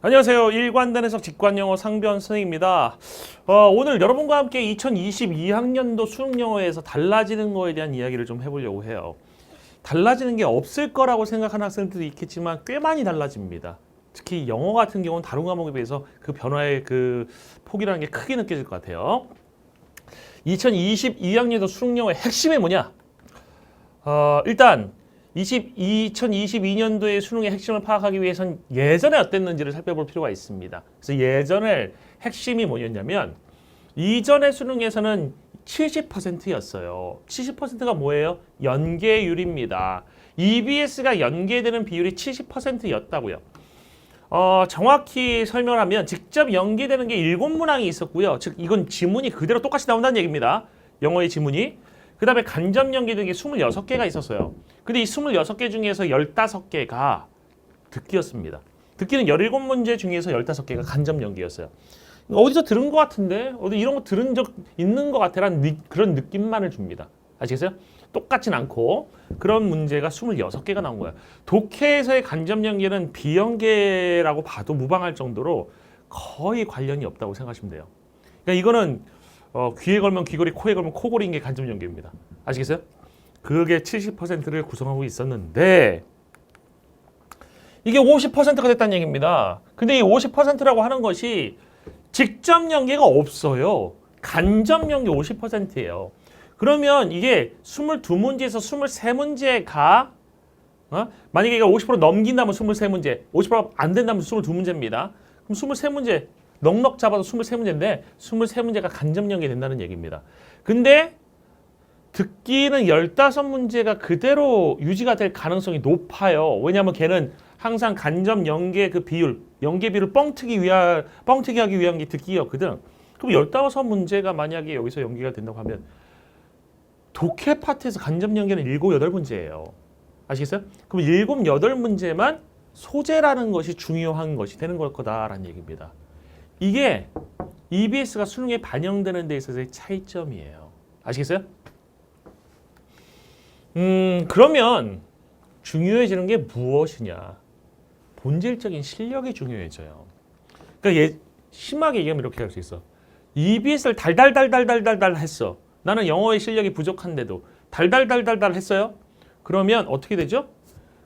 안녕하세요. 일관된 해석 직관영어 상변 선생입니다. 오늘 여러분과 함께 2022학년도 수능영어에서 달라지는 거에 대한 이야기를 좀 해보려고 해요. 달라지는 게 없을 거라고 생각하는 학생들도 있겠지만 꽤 많이 달라집니다. 특히 영어 같은 경우는 다른 과목에 비해서 그 변화의 그 폭이라는 게 크게 느껴질 것 같아요. 2022학년도 수능영어의 핵심이 뭐냐? 일단 2022년도의 수능의 핵심을 파악하기 위해선 예전에 어땠는지를 살펴볼 필요가 있습니다. 그래서 예전의 핵심이 뭐였냐면 이전의 수능에서는 70%였어요. 70%가 뭐예요? 연계율입니다. EBS가 연계되는 비율이 70%였다고요. 정확히 설명하면 직접 연계되는 게 7문항이 있었고요. 즉 이건 지문이 그대로 똑같이 나온다는 얘기입니다. 영어의 지문이. 그 다음에 간접 연계되는 게 26개가 있었어요. 근데 이 26개 중에서 15개가 듣기였습니다. 듣기는 17문제 중에서 15개가 간접 연계였어요. 어디서 들은 것 같은데? 어디 이런 거 들은 적 있는 것 같아라는 그런 느낌만을 줍니다. 아시겠어요? 똑같진 않고 그런 문제가 26개가 나온 거예요. 독해에서의 간접 연계는 비연계라고 봐도 무방할 정도로 거의 관련이 없다고 생각하시면 돼요. 그러니까 이거는 귀에 걸면 귀걸이, 코에 걸면 코걸이인 게 간접 연계입니다. 아시겠어요? 그게 70%를 구성하고 있었는데 이게 50%가 됐다는 얘기입니다. 근데 이 50%라고 하는 것이 직접 연계가 없어요. 간접 연계 50%예요. 그러면 이게 22문제에서 23문제가 만약에 이거 50% 넘긴다면 23문제, 50%안 된다면 22문제입니다. 그럼 23문제 넉넉 잡아도 23문제인데 23문제가 간접 연계된다는 얘기입니다. 근데 듣기는 15문제가 그대로 유지가 될 가능성이 높아요. 왜냐하면 걔는 항상 간접 연계 그 비율, 연계 비율을 뻥튀기 하기 위한 게 듣기였거든. 그럼 15문제가 만약에 여기서 연계가 된다고 하면 독해 파트에서 간접 연계는 7, 8문제예요. 아시겠어요? 그럼 7, 8문제만 소재라는 것이 중요한 것이 되는 걸 거다라는 얘기입니다. 이게 EBS가 수능에 반영되는 데 있어서의 차이점이에요. 아시겠어요? 그러면 중요해지는 게 무엇이냐? 본질적인 실력이 중요해져요. 그러니까 심하게 얘기하면 이렇게 할 수 있어. EBS를 달달달달달달 했어. 나는 영어의 실력이 부족한데도 달달달달달 했어요. 그러면 어떻게 되죠?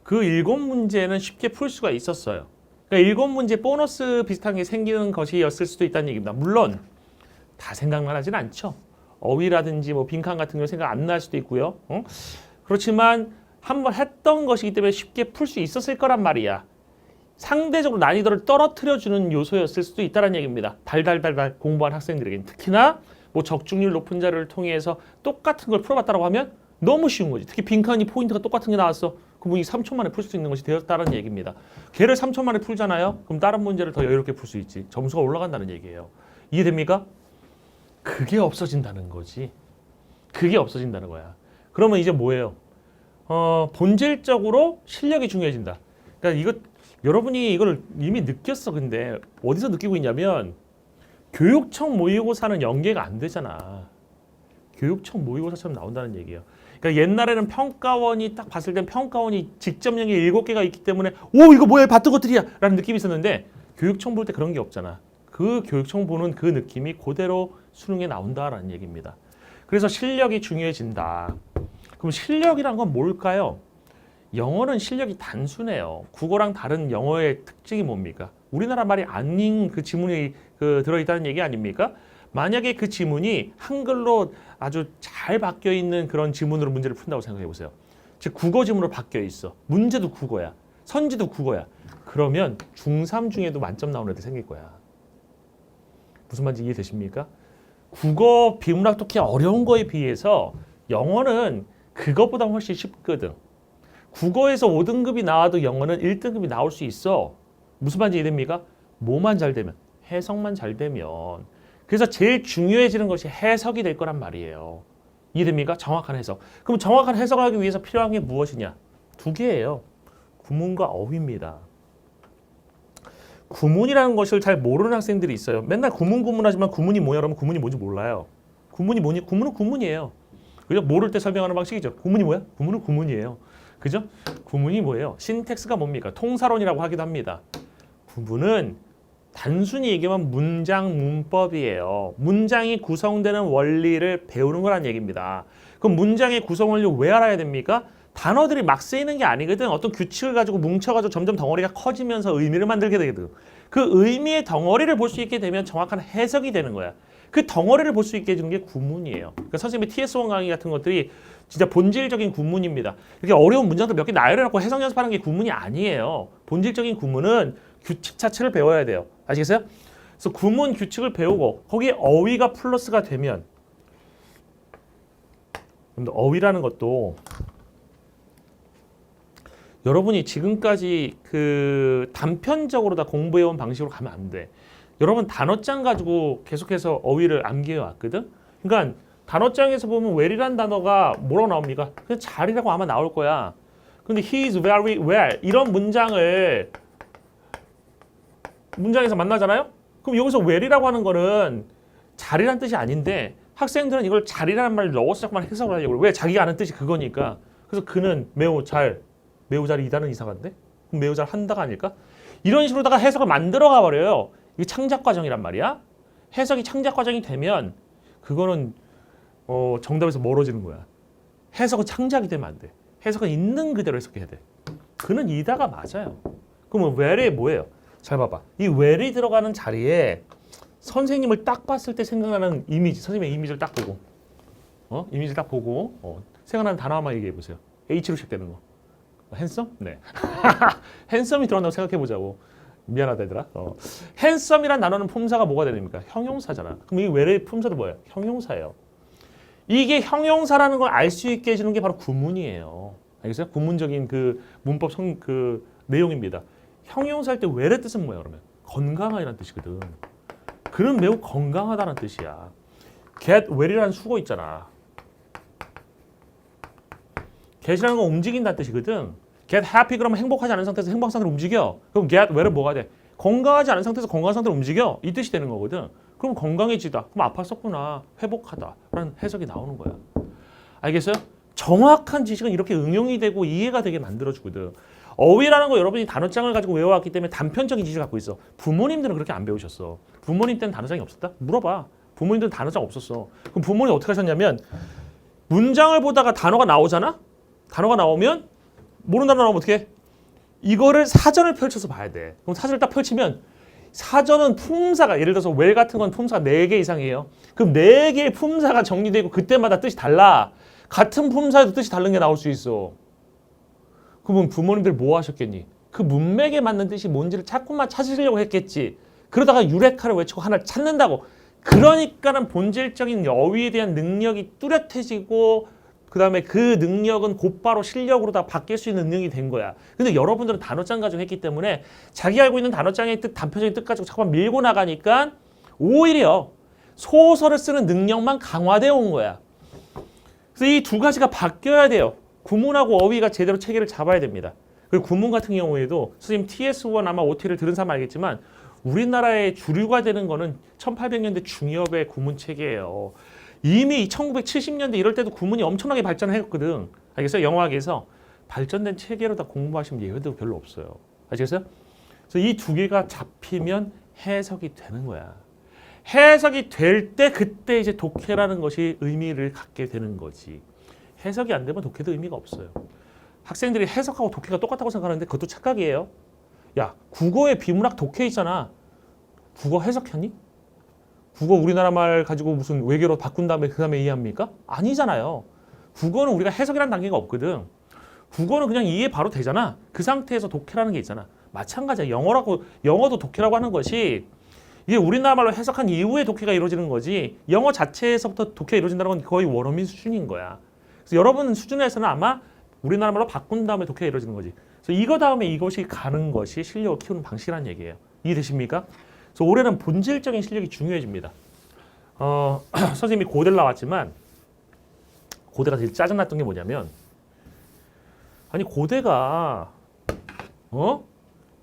그 7문제는 쉽게 풀 수가 있었어요. 그러니까 7문제 보너스 비슷한 게 생기는 것이었을 수도 있다는 얘기입니다. 물론 다 생각만 하진 않죠. 어휘라든지 뭐 빈칸 같은 거 생각 안 날 수도 있고요. 그렇지만 한번 했던 것이기 때문에 쉽게 풀 수 있었을 거란 말이야. 상대적으로 난이도를 떨어뜨려주는 요소였을 수도 있다는 얘기입니다. 달달달달 공부한 학생들에게는. 특히나 뭐 적중률 높은 자료를 통해서 똑같은 걸 풀어봤다고 하면 너무 쉬운 거지. 특히 빈칸이 포인트가 똑같은 게 나왔어. 그럼 이 3초 만에 풀 수 있는 것이 되었다는 얘기입니다. 걔를 3초 만에 풀잖아요. 그럼 다른 문제를 더 여유롭게 풀 수 있지. 점수가 올라간다는 얘기예요. 이해됩니까? 그게 없어진다는 거지. 그게 없어진다는 거야. 그러면 이제 뭐예요? 본질적으로 실력이 중요해진다. 그러니까 여러분이 이걸 이미 느꼈어. 근데 어디서 느끼고 있냐면 교육청 모의고사는 연계가 안 되잖아. 교육청 모의고사처럼 나온다는 얘기예요. 그러니까 옛날에는 평가원이 딱 봤을 땐 평가원이 직접 연계 7개가 있기 때문에 오 이거 뭐야 봤던 것들이야 라는 느낌이 있었는데 교육청 볼 때 그런 게 없잖아. 그 교육청 보는 그 느낌이 그대로 수능에 나온다라는 얘기입니다. 그래서 실력이 중요해진다. 그럼 실력이란 건 뭘까요? 영어는 실력이 단순해요. 국어랑 다른 영어의 특징이 뭡니까? 우리나라 말이 아닌 그 지문이 들어있다는 얘기 아닙니까? 만약에 그 지문이 한글로 아주 잘 바뀌어 있는 그런 지문으로 문제를 푼다고 생각해 보세요. 즉 국어 지문으로 바뀌어 있어. 문제도 국어야. 선지도 국어야. 그러면 중3 중에도 만점 나오는 애들 생길 거야. 무슨 말인지 이해되십니까? 국어 비문학 독해 어려운 거에 비해서 영어는 그것보다 훨씬 쉽거든. 국어에서 5등급이 나와도 영어는 1등급이 나올 수 있어. 무슨 말인지 이해됩니까? 뭐만 잘 되면, 해석만 잘 되면. 그래서 제일 중요해지는 것이 해석이 될 거란 말이에요. 이해됩니까? 정확한 해석. 그럼 정확한 해석을 하기 위해서 필요한 게 무엇이냐? 2개예요. 구문과 어휘입니다. 구문이라는 것을 잘 모르는 학생들이 있어요. 맨날 구문하지만 구문이 뭐냐 그러면 구문이 뭔지 몰라요. 구문은 구문이에요. 그죠? 모를 때 설명하는 방식이죠. 구문이 뭐야? 구문은 구문이에요. 그죠? 구문이 뭐예요? 신텍스가 뭡니까? 통사론이라고 하기도 합니다. 구문은 단순히 얘기하면 문장 문법이에요. 문장이 구성되는 원리를 배우는 거란 얘기입니다. 그럼 문장의 구성 원리를 왜 알아야 됩니까? 단어들이 막 쓰이는 게 아니거든. 어떤 규칙을 가지고 뭉쳐가지고 점점 덩어리가 커지면서 의미를 만들게 되거든. 그 의미의 덩어리를 볼 수 있게 되면 정확한 해석이 되는 거야. 그 덩어리를 볼 수 있게 해주는 게 구문이에요. 그러니까 선생님의 TS1 강의 같은 것들이 진짜 본질적인 구문입니다. 이렇게 어려운 문장들 몇 개 나열해놓고 해석 연습하는 게 구문이 아니에요. 본질적인 구문은 규칙 자체를 배워야 돼요. 아시겠어요? 그래서 구문 규칙을 배우고 거기에 어휘가 플러스가 되면, 근데 어휘라는 것도 여러분이 지금까지 그 단편적으로 다 공부해온 방식으로 가면 안 돼. 여러분 단어장 가지고 계속해서 어휘를 암기해 왔거든. 그러니까 단어장에서 보면 well이라는 단어가 뭐라고 나옵니까? 그냥 잘이라고 아마 나올 거야. 근데 he is very well 이런 문장에서 만나잖아요. 그럼 여기서 well이라고 하는 거는 잘이란 뜻이 아닌데 학생들은 이걸 잘이라는 말을 넣어서 자꾸만 해석을 하려고 그래. 왜? 자기가 아는 뜻이 그거니까. 그래서 그는 매우 잘이 이다는 이상한데? 그럼 매우 잘 한다가 아닐까? 이런 식으로다가 해석을 만들어가 버려요. 이게 창작 과정이란 말이야. 해석이 창작 과정이 되면 그거는 정답에서 멀어지는 거야. 해석은 창작이 되면 안 돼. 해석은 있는 그대로 해석해야 돼. 그는 이다가 맞아요. 그러면 well이 뭐예요? 잘 봐봐. 이 well이 들어가는 자리에 선생님을 딱 봤을 때 생각나는 이미지, 선생님의 이미지를 딱 보고, 이미지를 딱 보고 생각나는 단어 한번 얘기해 보세요. H로 시작되는 거. 핸섬? 네. 핸섬이 들어간다고 생각해 보자고. 미안하다 얘들아. 핸섬이란 단어는 품사가 뭐가 됩니까? 형용사잖아. 그럼 이 well의 품사도 뭐예요? 형용사예요. 이게 형용사라는 걸 알 수 있게 해주는 게 바로 구문이에요. 알겠어요? 구문적인 그 문법 그 내용입니다. 형용사 할 때 well의 뜻은 뭐예요? 그러면 건강하다는 뜻이거든. 그는 매우 건강하다는 뜻이야. get well이라는 수거 있잖아. get이라는 건 움직인다는 뜻이거든. get happy 그러면 행복하지 않은 상태에서 행복한 상태로 움직여. 그럼 get well은 뭐가 돼? 건강하지 않은 상태에서 건강한 상태로 움직여. 이 뜻이 되는 거거든. 그럼 건강해지다. 그럼 아팠었구나. 회복하다. 라는 해석이 나오는 거야. 알겠어요? 정확한 지식은 이렇게 응용이 되고 이해가 되게 만들어주거든. 어휘라는 거 여러분이 단어장을 가지고 외워왔기 때문에 단편적인 지식을 갖고 있어. 부모님들은 그렇게 안 배우셨어. 부모님 때는 단어장이 없었다? 물어봐. 부모님들은 단어장 없었어. 그럼 부모님이 어떻게 하셨냐면 문장을 보다가 단어가 나오잖아? 단어가 나오면 모르는 단어 나오면 어떻게 해? 이거를 사전을 펼쳐서 봐야 돼. 그럼 사전을 딱 펼치면 사전은 품사가 예를 들어서 well 같은 건 품사가 4개 이상이에요. 그럼 4개의 품사가 정리되고 그때마다 뜻이 달라. 같은 품사에도 뜻이 다른 게 나올 수 있어. 그러면 부모님들 뭐 하셨겠니? 그 문맥에 맞는 뜻이 뭔지를 자꾸만 찾으려고 했겠지. 그러다가 유레카를 외치고 하나를 찾는다고. 그러니까는 본질적인 어휘에 대한 능력이 뚜렷해지고 그 다음에 그 능력은 곧바로 실력으로 다 바뀔 수 있는 능력이 된 거야. 근데 여러분들은 단어장 가지고 했기 때문에 자기 알고 있는 단어장의 뜻, 단편적인 뜻 가지고 자꾸만 밀고 나가니까 오히려 소설을 쓰는 능력만 강화되어 온 거야. 그래서 이 두 가지가 바뀌어야 돼요. 구문하고 어휘가 제대로 체계를 잡아야 됩니다. 그리고 구문 같은 경우에도 선생님 TS1 아마 OT를 들은 사람 알겠지만 우리나라의 주류가 되는 거는 1800년대 중엽의 구문 체계예요. 이미 1970년대 이럴 때도 구문이 엄청나게 발전을 했거든. 알겠어요? 영어학에서 발전된 체계로 다 공부하시면 예외도 별로 없어요. 아시겠어요? 그래서 이 두 개가 잡히면 해석이 되는 거야. 해석이 될 때 그때 이제 독해라는 것이 의미를 갖게 되는 거지. 해석이 안 되면 독해도 의미가 없어요. 학생들이 해석하고 독해가 똑같다고 생각하는데 그것도 착각이에요. 야, 국어의 비문학 독해 있잖아. 국어 해석했니? 국어 우리나라 말 가지고 무슨 외계어로 바꾼 다음에 그 다음에 이해합니까? 아니잖아요. 국어는 우리가 해석이라는 단계가 없거든. 국어는 그냥 이해 바로 되잖아. 그 상태에서 독해라는 게 있잖아. 마찬가지야. 영어도 독해라고 하는 것이 이게 우리나라 말로 해석한 이후에 독해가 이루어지는 거지 영어 자체에서부터 독해가 이루어진다는 건 거의 원어민 수준인 거야. 그래서 여러분 수준에서는 아마 우리나라 말로 바꾼 다음에 독해가 이루어지는 거지. 그래서 이거 다음에 이것이 가는 것이 실력을 키우는 방식이라는 얘기예요. 이해되십니까? 그래서 올해는 본질적인 실력이 중요해집니다. 선생님이 고대를 나왔지만 고대가 제일 짜증났던 게 뭐냐면 아니 고대가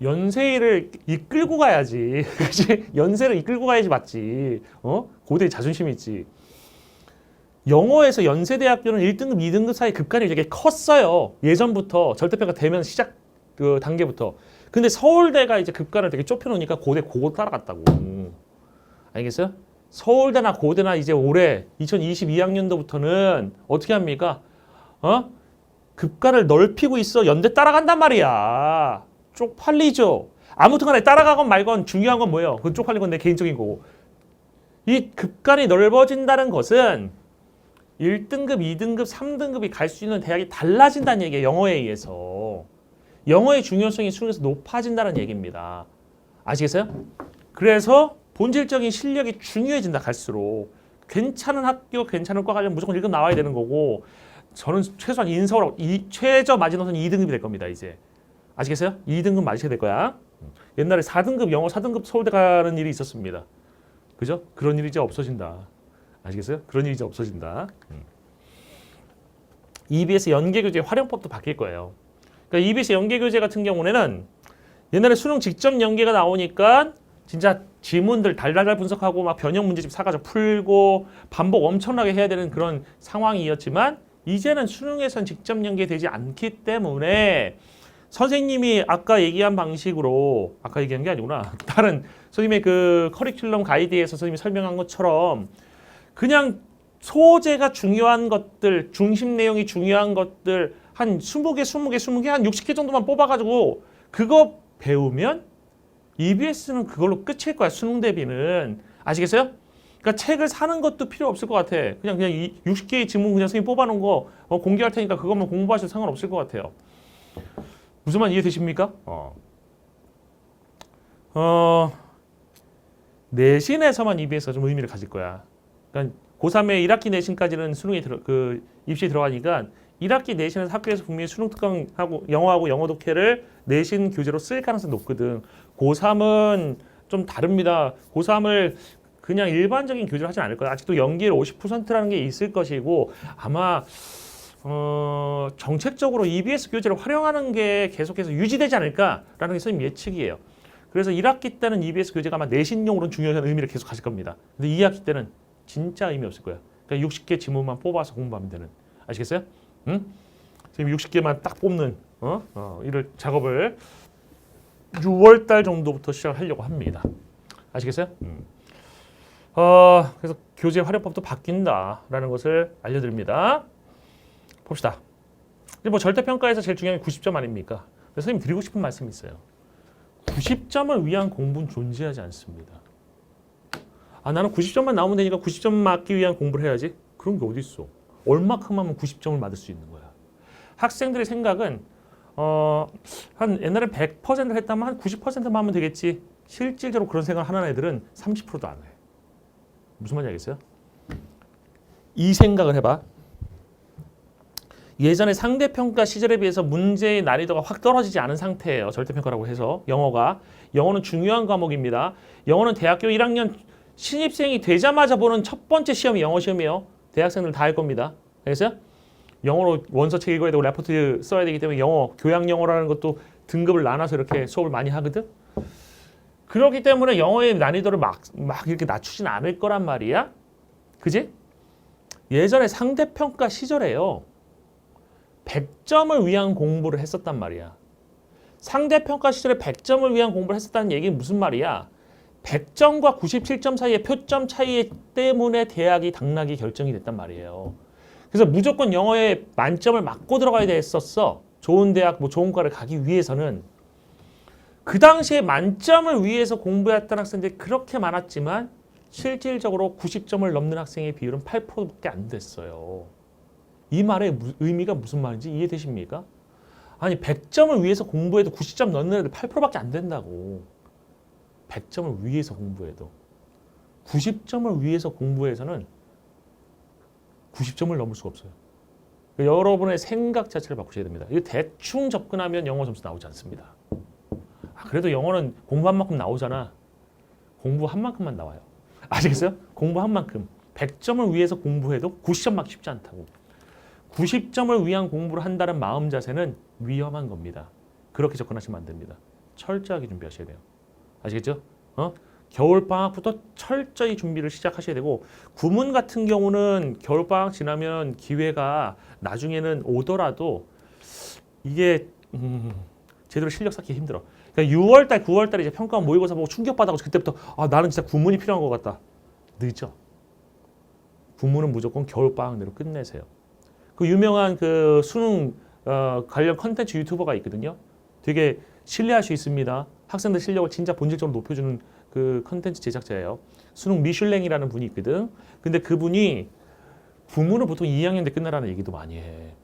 연세를 이끌고 가야지. 그치? 연세를 이끌고 가야지 맞지. 고대에 자존심이 있지. 영어에서 연세대학교는 1등급, 2등급 사이 급간이 되게 컸어요. 예전부터 절대평가 되면 시작 그 단계부터. 근데 서울대가 이제 급간을 되게 좁혀놓으니까 고대 그거 따라갔다고. 알겠어요? 서울대나 고대나 이제 올해 2022학년도부터는 어떻게 합니까? 급간을 넓히고 있어. 연대 따라간단 말이야. 쪽팔리죠. 아무튼 간에 따라가건 말건 중요한 건 뭐예요? 그건 쪽팔린 건 내 개인적인 거고. 이 급간이 넓어진다는 것은 1등급, 2등급, 3등급이 갈 수 있는 대학이 달라진다는 얘기예요. 영어에 의해서. 영어의 중요성이 수능에서 높아진다는 얘기입니다. 아시겠어요? 그래서 본질적인 실력이 중요해진다 갈수록. 괜찮은 학교, 괜찮은 과 가려면 무조건 1급 나와야 되는 거고 저는 최소한 인서울, 최저 마지노선 2등급이 될 겁니다. 이제. 아시겠어요? 2등급 맞으셔야 될 거야. 옛날에 4등급, 영어 4등급 서울대 가는 일이 있었습니다. 그죠? 그런 일이 이제 없어진다. 아시겠어요? 그런 일이 이제 없어진다. EBS 연계교재 활용법도 바뀔 거예요. 그러니까 EBS 연계교재 같은 경우에는 옛날에 수능 직접 연계가 나오니까 진짜 지문들 달달달 분석하고 막 변형 문제집 사가지고 풀고 반복 엄청나게 해야 되는 그런 상황이었지만 이제는 수능에선 직접 연계되지 않기 때문에 선생님이 아까 얘기한 방식으로 아까 얘기한 게 아니구나. 다른 선생님의 그 커리큘럼 가이드에서 선생님이 설명한 것처럼 그냥 소재가 중요한 것들, 중심 내용이 중요한 것들 한 20개, 20개 한 60개 정도만 뽑아가지고 그거 배우면 EBS는 그걸로 끝일 거야. 수능 대비는. 아시겠어요? 그러니까 책을 사는 것도 필요 없을 것 같아. 그냥 60개의 지문 그냥 선생님 뽑아놓은 거 공개할 테니까 그것만 공부하셔도 상관없을 것 같아요. 무슨 말 이해되십니까? 내신에서만 EBS가 좀 의미를 가질 거야. 그러니까 고3의 1학기 내신까지는 수능에 입시에 들어가니까 1학기 내신에서 학교에서 분명히 수능 특강하고 영어하고 영어 독해를 내신 교재로 쓸 가능성이 높거든. 고3은 좀 다릅니다. 고3을 그냥 일반적인 교재를 하진 않을 거야. 아직도 연계율 50%라는 게 있을 것이고 아마 정책적으로 EBS 교재를 활용하는 게 계속해서 유지되지 않을까라는 게 선생님 예측이에요. 그래서 1학기 때는 EBS 교재가 아마 내신용으로는 중요한 의미를 계속 가질 겁니다. 근데 2학기 때는 진짜 의미 없을 거예요. 그러니까 60개 지문만 뽑아서 공부하면 되는. 아시겠어요? 응? 지금 60개만 딱 뽑는 이를 작업을 6월 달 정도부터 시작하려고 합니다. 아시겠어요? 그래서 교재 활용법도 바뀐다라는 것을 알려드립니다. 봅시다. 뭐 절대평가에서 제일 중요한 게 90점 아닙니까? 그래서 선생님 드리고 싶은 말씀이 있어요. 90점을 위한 공부는 존재하지 않습니다. 나는 90점만 나오면 되니까 90점 맞기 위한 공부를 해야지. 그런 게 어디 있어? 얼마큼 하면 90점을 받을 수 있는 거야. 학생들의 생각은 한 옛날에 100%를 했다면 한 90%만 하면 되겠지. 실질적으로 그런 생각을 하는 애들은 30%도 안 해. 무슨 말인지 알겠어요? 이 생각을 해봐. 예전에 상대평가 시절에 비해서 문제의 난이도가 확 떨어지지 않은 상태예요. 절대평가라고 해서 영어는 중요한 과목입니다. 영어는 대학교 1학년 신입생이 되자마자 보는 첫 번째 시험이 영어 시험이에요. 대학생들 다 할 겁니다. 알겠어요? 영어로 원서책 읽어야 되고 레포트 써야 되기 때문에 영어, 교양 영어라는 것도 등급을 나눠서 이렇게 수업을 많이 하거든. 그렇기 때문에 영어의 난이도를 막 이렇게 낮추진 않을 거란 말이야. 그지? 예전에 상대평가 시절에요. 100점을 위한 공부를 했었단 말이야. 상대평가 시절에 100점을 위한 공부를 했었다는 얘기는 무슨 말이야? 100점과 97점 사이의 표점 차이 때문에 대학이 당락이 결정이 됐단 말이에요. 그래서 무조건 영어에 만점을 맞고 들어가야 됐었어. 좋은 대학, 좋은 과를 가기 위해서는. 그 당시에 만점을 위해서 공부했던 학생들이 그렇게 많았지만 실질적으로 90점을 넘는 학생의 비율은 8%밖에 안 됐어요. 이 말의 의미가 무슨 말인지 이해되십니까? 아니 100점을 위해서 공부해도 90점 넣는 애들 8%밖에 안 된다고. 100점을 위해서 공부해도 90점을 위해서 공부해서는 90점을 넘을 수가 없어요. 그러니까 여러분의 생각 자체를 바꾸셔야 됩니다. 이거 대충 접근하면 영어 점수 나오지 않습니다. 그래도 영어는 공부한 만큼 나오잖아. 공부한 만큼만 나와요. 아시겠어요? 공부한 만큼. 100점을 위해서 공부해도 90점 맞기 쉽지 않다고. 90점을 위한 공부를 한다는 마음 자세는 위험한 겁니다. 그렇게 접근하시면 안 됩니다. 철저하게 준비하셔야 돼요. 아시겠죠? 겨울방학부터 철저히 준비를 시작하셔야 되고 구문 같은 경우는 겨울방학 지나면 기회가 나중에는 오더라도 이게 제대로 실력 쌓기 힘들어. 그러니까 6월달, 9월달에 이제 평가원 모의고사 보고 충격받아서 그때부터 나는 진짜 구문이 필요한 것 같다. 늦어. 구문은 무조건 겨울방학 내로 끝내세요. 그 유명한 그 수능 관련 컨텐츠 유튜버가 있거든요. 되게 신뢰할 수 있습니다. 학생들 실력을 진짜 본질적으로 높여주는 그 컨텐츠 제작자예요. 수능 미슐랭이라는 분이 있거든. 근데 그분이 구문을 보통 2학년 때 끝나라는 얘기도 많이 해.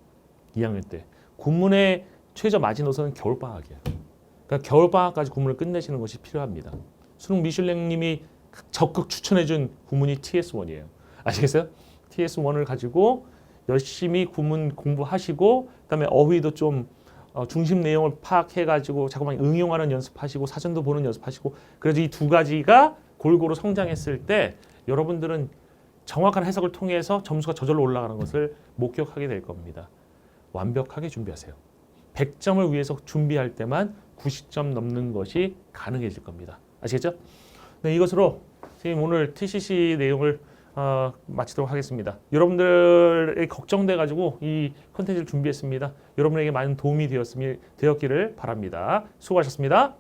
2학년 때. 구문의 최저 마지노선은 겨울방학이에요. 그러니까 겨울방학까지 구문을 끝내시는 것이 필요합니다. 수능 미슐랭님이 적극 추천해준 구문이 TS1이에요. 아시겠어요? TS1을 가지고 열심히 구문 공부하시고 그다음에 어휘도 좀 중심 내용을 파악해가지고 자꾸만 응용하는 연습하시고 사전도 보는 연습하시고 그래서 이 두 가지가 골고루 성장했을 때 여러분들은 정확한 해석을 통해서 점수가 저절로 올라가는 것을 목격하게 될 겁니다. 완벽하게 준비하세요. 100점을 위해서 준비할 때만 90점 넘는 것이 가능해질 겁니다. 아시겠죠? 네, 이것으로 선생님 오늘 TCC 내용을 마치도록 하겠습니다. 여러분들의 걱정돼가지고 이 콘텐츠를 준비했습니다. 여러분에게 많은 도움이 되었기를 바랍니다. 수고하셨습니다.